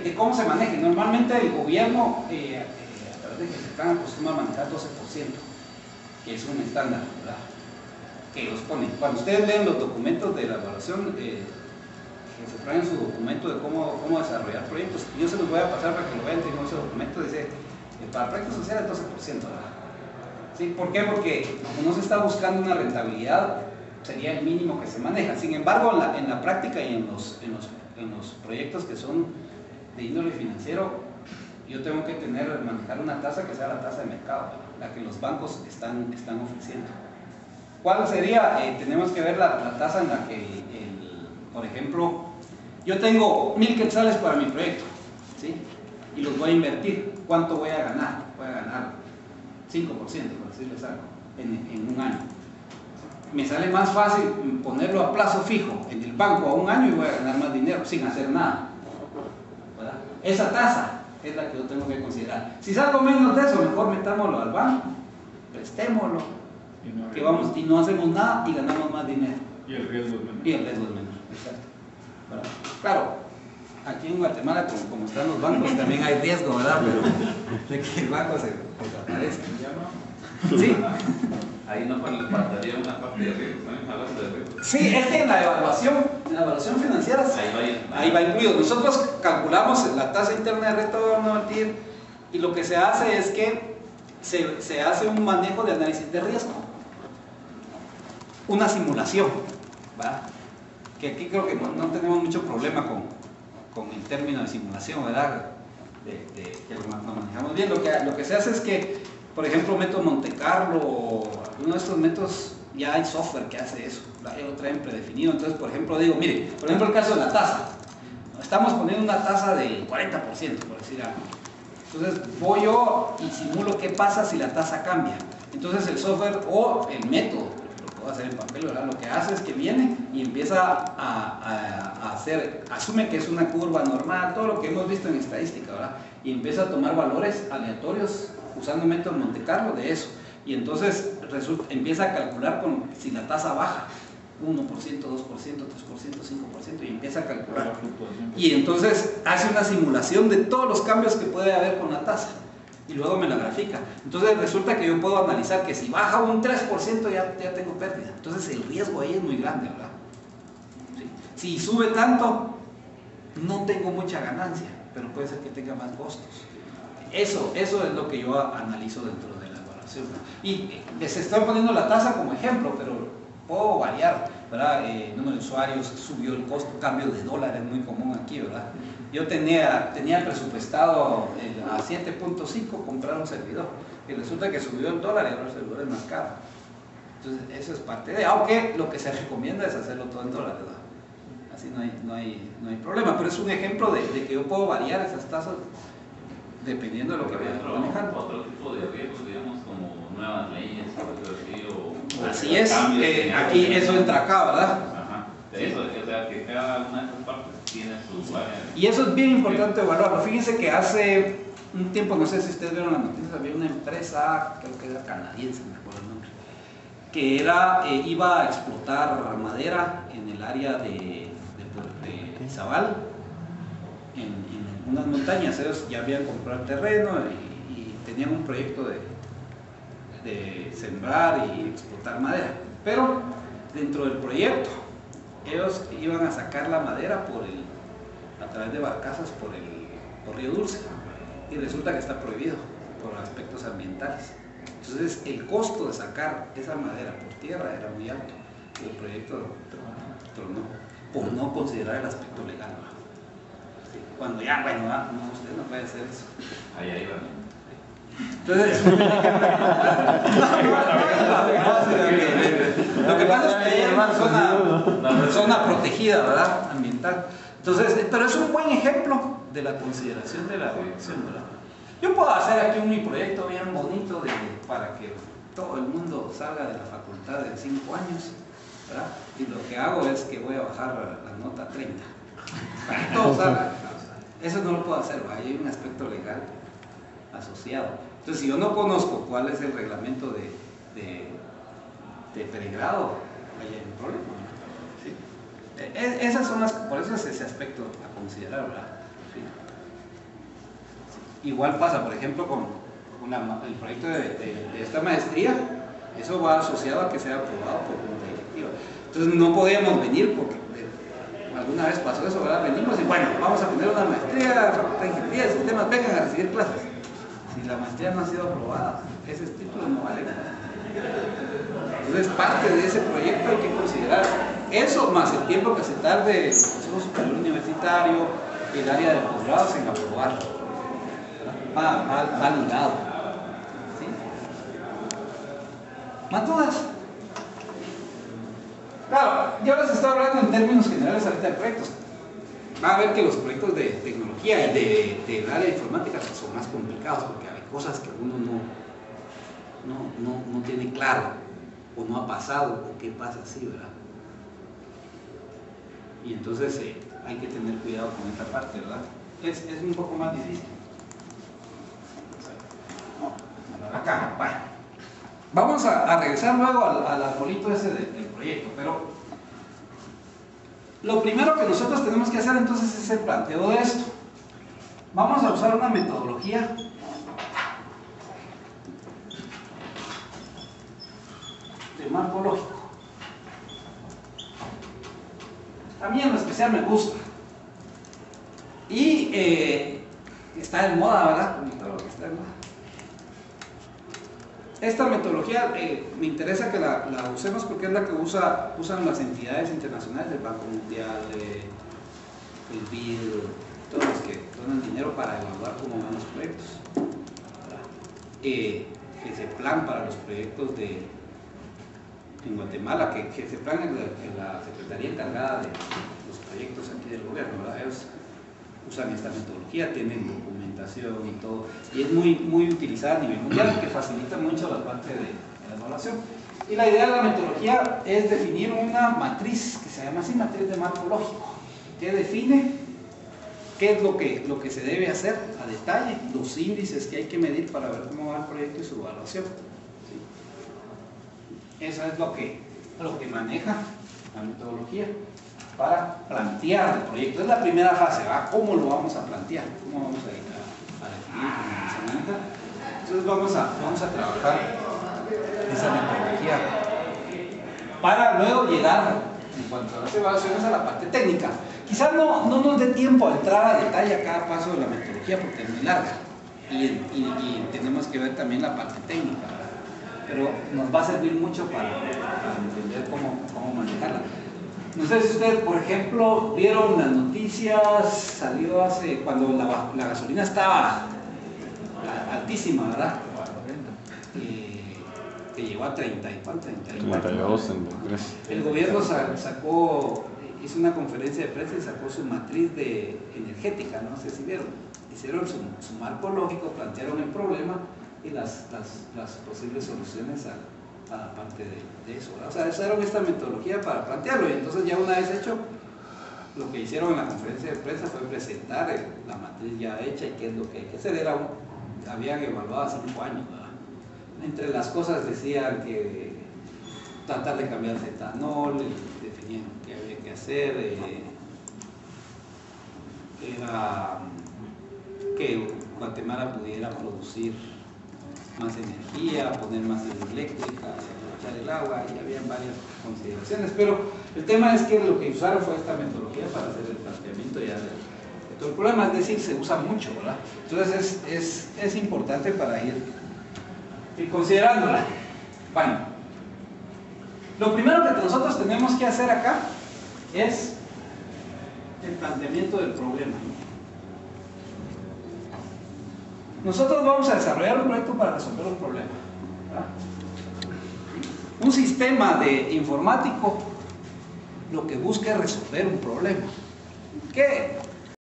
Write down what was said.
de cómo se maneje. Normalmente el gobierno, a través de que se están acostumbrados a manejar 12%, que es un estándar, ¿verdad? Que los ponen. Cuando ustedes leen los documentos de la evaluación, que se traen su documento de cómo desarrollar proyectos, yo se los voy a pasar para que lo vean. Tengo ese documento, dice, para proyectos sociales 12%, ¿verdad? ¿Sí? ¿Por qué? Porque como no se está buscando una rentabilidad, sería el mínimo que se maneja. Sin embargo, en la práctica y en los proyectos que son de índole financiero, yo tengo que manejar una tasa que sea la tasa de mercado, la que los bancos están ofreciendo. ¿Cuál sería? Tenemos que ver la tasa en la que, por ejemplo, yo tengo 1000 quetzales para mi proyecto, ¿sí? Y los voy a invertir. ¿Cuánto voy a ganar? Voy a ganar 5%, por decirles algo, en un año. Me sale más fácil ponerlo a plazo fijo en el banco a un año y voy a ganar más dinero sin hacer nada, ¿verdad? Esa tasa es la que yo tengo que considerar. Si salgo menos de eso, mejor metámoslo al banco, prestémoslo, y no hacemos nada y ganamos más dinero. Y el riesgo es menor. Y el riesgo es menor, exacto. ¿Verdad? Claro, aquí en Guatemala, como están los bancos, también hay riesgo, ¿verdad? Pero de que el banco se desaparezca. Sí. Ahí no faltaría una parte de riesgo, ¿no? Hablando de riesgo. Sí, es que en la evaluación financiera ahí va incluido. Nosotros calculamos la tasa interna de retorno al TIR y lo que se hace es que se hace un manejo de análisis de riesgo, una simulación, ¿verdad? Que aquí creo que no tenemos mucho problema con el término de simulación, ¿verdad? Que lo manejamos bien. Lo que se hace es que, por ejemplo, método Monte Carlo o alguno de estos métodos, ya hay software que hace eso, lo traen predefinido. Entonces, por ejemplo, digo, mire, por ejemplo, el caso de la tasa, estamos poniendo una tasa del 40%, por decir algo. Entonces, voy yo y simulo qué pasa si la tasa cambia. Entonces, el software o el método, lo puedo hacer en papel, ¿verdad? Lo que hace es que viene y empieza a hacer, asume que es una curva normal, todo lo que hemos visto en estadística, ¿verdad? Y empieza a tomar valores aleatorios usando el método Monte Carlo de eso. Y entonces empieza a calcular si la tasa baja 1%, 2%, 3%, 5% y empieza a calcular. Y entonces hace una simulación de todos los cambios que puede haber con la tasa y luego me la grafica. Entonces resulta que yo puedo analizar que si baja un 3% ya tengo pérdida. Entonces el riesgo ahí es muy grande, ¿verdad? ¿Sí? Si sube tanto, no tengo mucha ganancia, pero puede ser que tenga más costos. Eso es lo que yo analizo dentro de la evaluación, ¿verdad? Y les estoy poniendo la tasa como ejemplo, pero puedo variar, ¿verdad? Número de usuarios, subió el costo, cambio de dólar es muy común aquí, ¿verdad? Yo tenía presupuestado a 7.5 comprar un servidor y resulta que subió el dólar y ahora el servidor es más caro. Entonces eso es parte de, aunque lo que se recomienda es hacerlo todo en dólares, ¿verdad? Así no hay problema, pero es un ejemplo de que yo puedo variar esas tasas dependiendo de lo que vaya manejando. Otro tipo de riesgos, digamos, como nuevas leyes, o así es, aquí eso entra acá, ¿verdad? Ajá, de eso, o sea, que cada una de esas partes tiene su área. Y eso es bien importante evaluarlo. Fíjense que hace un tiempo, no sé si ustedes vieron las noticias, había una empresa, creo que era canadiense, me acuerdo el nombre, que iba a explotar madera en el área de Izabal, en unas montañas. Ellos ya habían comprado el terreno y tenían un proyecto de sembrar y explotar madera, pero dentro del proyecto ellos iban a sacar la madera a través de barcazas por Río Dulce, y resulta que está prohibido por aspectos ambientales. Entonces el costo de sacar esa madera por tierra era muy alto y el proyecto tronó por no considerar el aspecto legal. Sí, cuando ya, bueno, no, usted no puede hacer eso. Ahí va. Entonces, lo que pasa es que hay una zona protegida, ¿verdad? Ambiental. Entonces, pero es un buen ejemplo de la consideración de la evaluación, ¿verdad? Yo puedo hacer aquí un proyecto bien bonito para que todo el mundo salga de la facultad de 5 años, ¿verdad? Y lo que hago es que voy a bajar la nota a 30 para que todo salga. Eso no lo puedo hacer, ¿verdad? Hay un aspecto legal asociado. Entonces, si yo no conozco cuál es el reglamento de pregrado, ahí hay un problema, ¿sí? Esas son por eso es ese aspecto a considerar, ¿verdad? ¿Sí? Igual pasa, por ejemplo, con el proyecto de esta maestría, eso va asociado a que sea aprobado por junta directiva. Entonces no podíamos venir porque alguna vez pasó eso, ¿verdad? Venimos y bueno, vamos a poner una maestría, facultad de ingeniería de sistemas, vengan a recibir clases. Si la maestría no ha sido aprobada, ese título no vale nada. Entonces parte de ese proyecto hay que considerar eso, más el tiempo que se tarde el Consejo Superior Universitario y el área de posgrados en aprobar. Va ligado. ¿Sí? ¿Más dudas? Claro, yo les estoy hablando en términos generales ahorita de proyectos. Va a ver que los proyectos de tecnología y del área de informática son más complicados porque hay cosas que uno no tiene claro o no ha pasado o qué pasa así, ¿verdad? Y entonces hay que tener cuidado con esta parte, ¿verdad? Es un poco más difícil. Acá, bueno. Vamos a regresar luego al arbolito ese del proyecto, pero lo primero que nosotros tenemos que hacer entonces es el planteo de esto. Vamos a usar una metodología de marco lógico. A mí en lo especial me gusta. Y está de moda, ¿verdad? Como todo lo que está de moda. Esta metodología me interesa que la usemos porque es la que usan las entidades internacionales, el Banco Mundial, el BID, todos los que donan dinero para evaluar cómo van los proyectos. Ese plan para los proyectos en Guatemala, que ese plan es la secretaría encargada de los proyectos aquí del gobierno, ¿verdad? Ellos usan esta metodología, tienen documentación y todo, y es muy utilizada a nivel mundial porque facilita mucho la parte de la evaluación. Y la idea de la metodología es definir una matriz que se llama así, matriz de marco lógico, que define qué es lo que se debe hacer a detalle, los índices que hay que medir para ver cómo va el proyecto y su evaluación. ¿Sí? Eso es lo que maneja la metodología para plantear el proyecto. Es la primera fase, ¿va? ¿Cómo lo vamos a plantear? ¿Cómo vamos a definir cómo se maneja? Entonces vamos a trabajar esa metodología para luego llegar, en cuanto a las evaluaciones, a la parte técnica. Quizás no nos dé tiempo a entrar a detalle a cada paso de la metodología porque es muy larga y tenemos que ver también la parte técnica, ¿verdad? Pero nos va a servir mucho para entender cómo manejarla. No sé si ustedes, por ejemplo, vieron las noticias, salió hace, cuando la gasolina estaba altísima, ¿verdad? Que llegó a 30 y cuánto, 32, 33. El gobierno hizo una conferencia de prensa y sacó su matriz energética, no sé si vieron. Hicieron su marco lógico, plantearon el problema y las posibles soluciones a la parte de eso, ¿verdad? O sea, usaron esta metodología para plantearlo y entonces ya una vez hecho, lo que hicieron en la conferencia de prensa fue presentar la matriz ya hecha y qué es lo que hay que hacer. Habían evaluado 5 años, ¿verdad? Entre las cosas decían que tratar de cambiar el etanol, definían qué había que hacer, era que Guatemala pudiera producir más energía, poner más hidroeléctrica, aprovechar el agua, y habían varias consideraciones, pero el tema es que lo que usaron fue esta metodología para hacer el planteamiento ya de todo el problema, es decir, se usa mucho, ¿verdad? Entonces es importante para ir considerándola. Bueno, lo primero que nosotros tenemos que hacer acá es el planteamiento del problema. Nosotros vamos a desarrollar un proyecto para resolver un problema, ¿verdad? Un sistema de informático lo que busca es resolver un problema que